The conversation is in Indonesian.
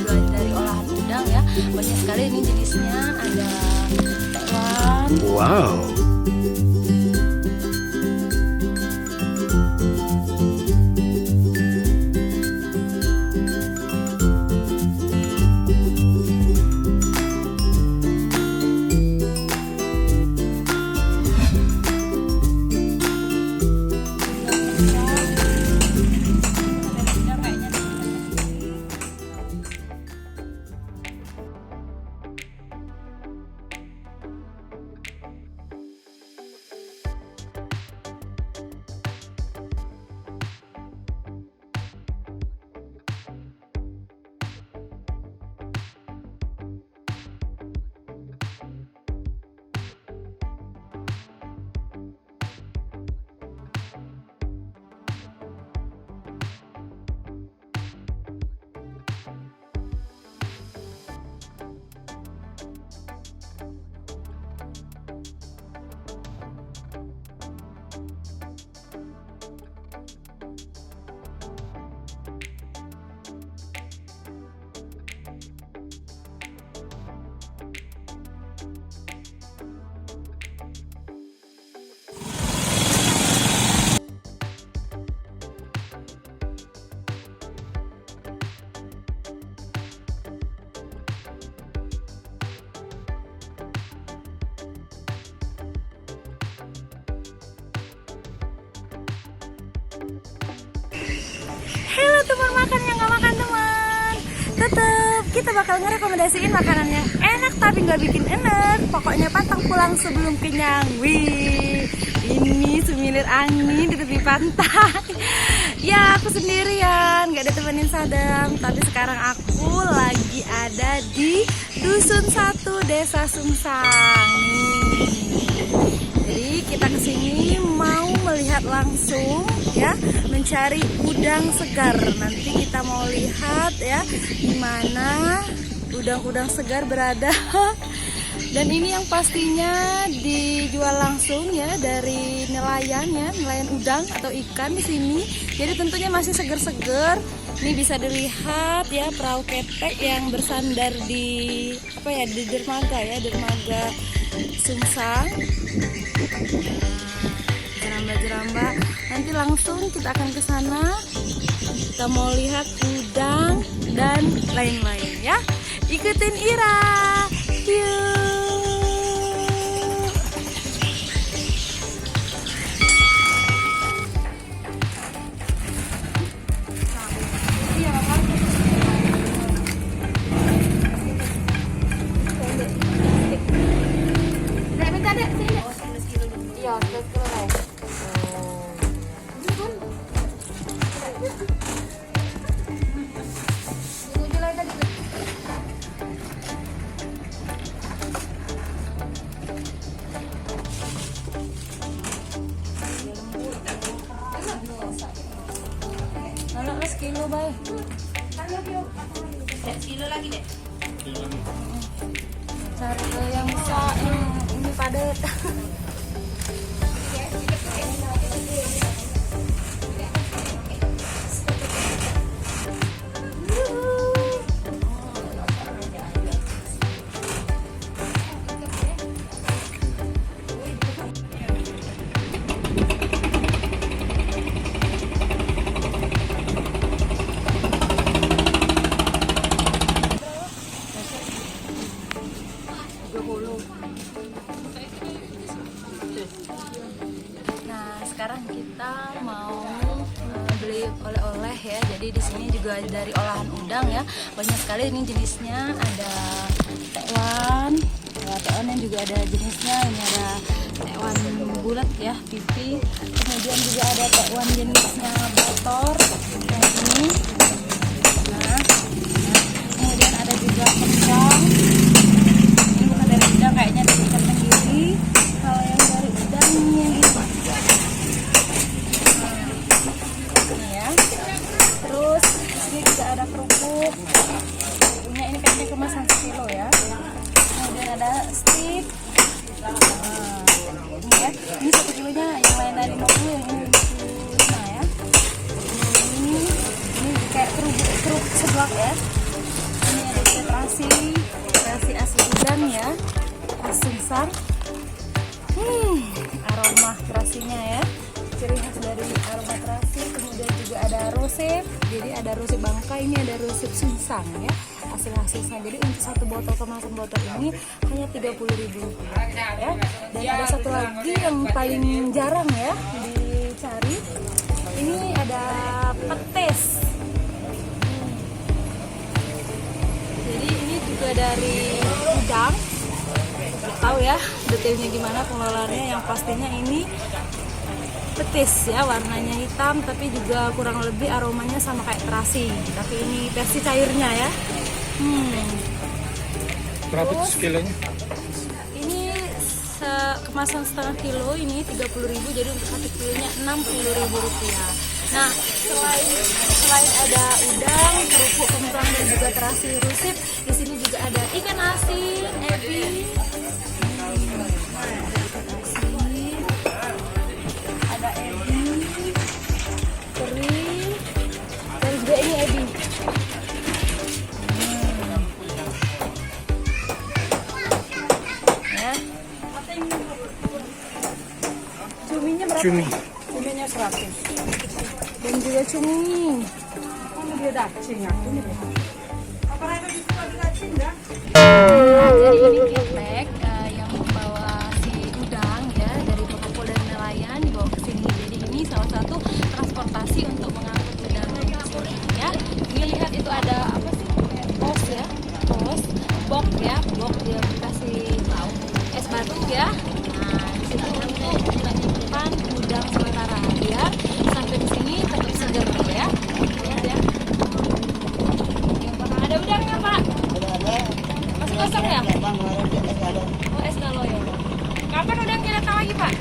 juga dari olahan udang ya. Banyak sekali ini jenisnya, ada tekwan. Wow. Halo teman makan yang gak makan teman. Tetep kita bakal ngerekomendasiin makanan yang enak tapi gak bikin enak. Pokoknya pantang pulang sebelum kenyang. Wih, ini semilir angin di tepi pantai. Ya aku sendirian, gak ada temenin Sadam. Tapi sekarang aku lagi ada di Dusun 1 Desa Sungsang. Jadi kita kesini mau melihat langsung ya, mencari udang segar. Nanti kita mau lihat ya di mana udang-udang segar berada. Dan ini yang pastinya dijual langsung ya dari nelayan ya, nelayan udang atau ikan di sini. Jadi tentunya masih segar-segar. Ini bisa dilihat ya perahu ketek yang bersandar di apa ya, di dermaga ya, dermaga Sungsang. Jeramba-jeramba. Nanti langsung kita akan ke sana. Kita mau lihat udang dan lain-lain ya. Ikutin Ira. Yuk. Kilo bay. Kilo lagi deh. Cari yang bisa ini padat. Nah, sekarang kita mau beli oleh-oleh ya. Jadi di sini juga dari olahan udang ya. Banyak sekali ini jenisnya, ada tekwan. Ya, tekwan yang juga ada jenisnya. Ini ada tekwan bulat ya, pipi. Kemudian juga ada tekwan jenisnya motor kayak ini. Nah, kemudian ada juga kembang. Ini bukan dari udang, kayaknya dari ikan tenggiri. Kalau yang dari udang ini yang ini. Ini ya. Terus ini juga ada kerupuk. Kerupuknya ini kayaknya kemasan 1 kilo ya. Kemudian ada stick. Ini ya. Ini 1 kilonya, yang lain dari 50, yang ini 25 ya. Ini kayak kerupuk kerupuk seblak ya. Ini ada terasi asli Udang ya, khas Sungsang. Aroma terasinya ya, ciri khas dari aroma terasi. Kemudian juga ada resep, jadi ada resep Bangka, ini ada resep Sungsang ya, asli khas Sungsang. Jadi untuk satu botol kemasan botol ini hanya 30.000 ya. Dan ada satu lagi yang paling jarang ya dicari, ini ada petis. Jadi ini juga dari Udang. Tahu ya detailnya gimana pengelolaannya, yang pastinya ini petis ya, warnanya hitam tapi juga kurang lebih aromanya sama kayak terasi, tapi ini versi cairnya ya. Berapa tuh kilonya? Ini kemasan setengah kilo ini 30.000, jadi untuk 1 kilonya 60.000 rupiah. Nah, selain ada udang, kerupuk kentang dan juga terasi rusip, di sini juga ada ikan asin, ebi, ada ebi, teri, dan juga ini ebi. Ya. Cuminya berapa? Cuminya 100. Dan juga cumi. Dia daging aku nih. Jadi ini Pempek yang membawa si udang ya dari pengepul dan nelayan dibawa ke sini. Jadi ini salah satu transportasi untuk mengangkut udang ke sini ya. Ini lihat itu ada apa sih? Pos ya, pos, bok ya, bok dia kasih tahu es batu ya. Nah di sini untuk menyimpan udang sementara biar sampai di sini tetap segar ya. Lihat ya. Ada udangnya Pak? Masih kosong ya? Oh, es galon ya. Kapan udang kita tahu lagi Pak?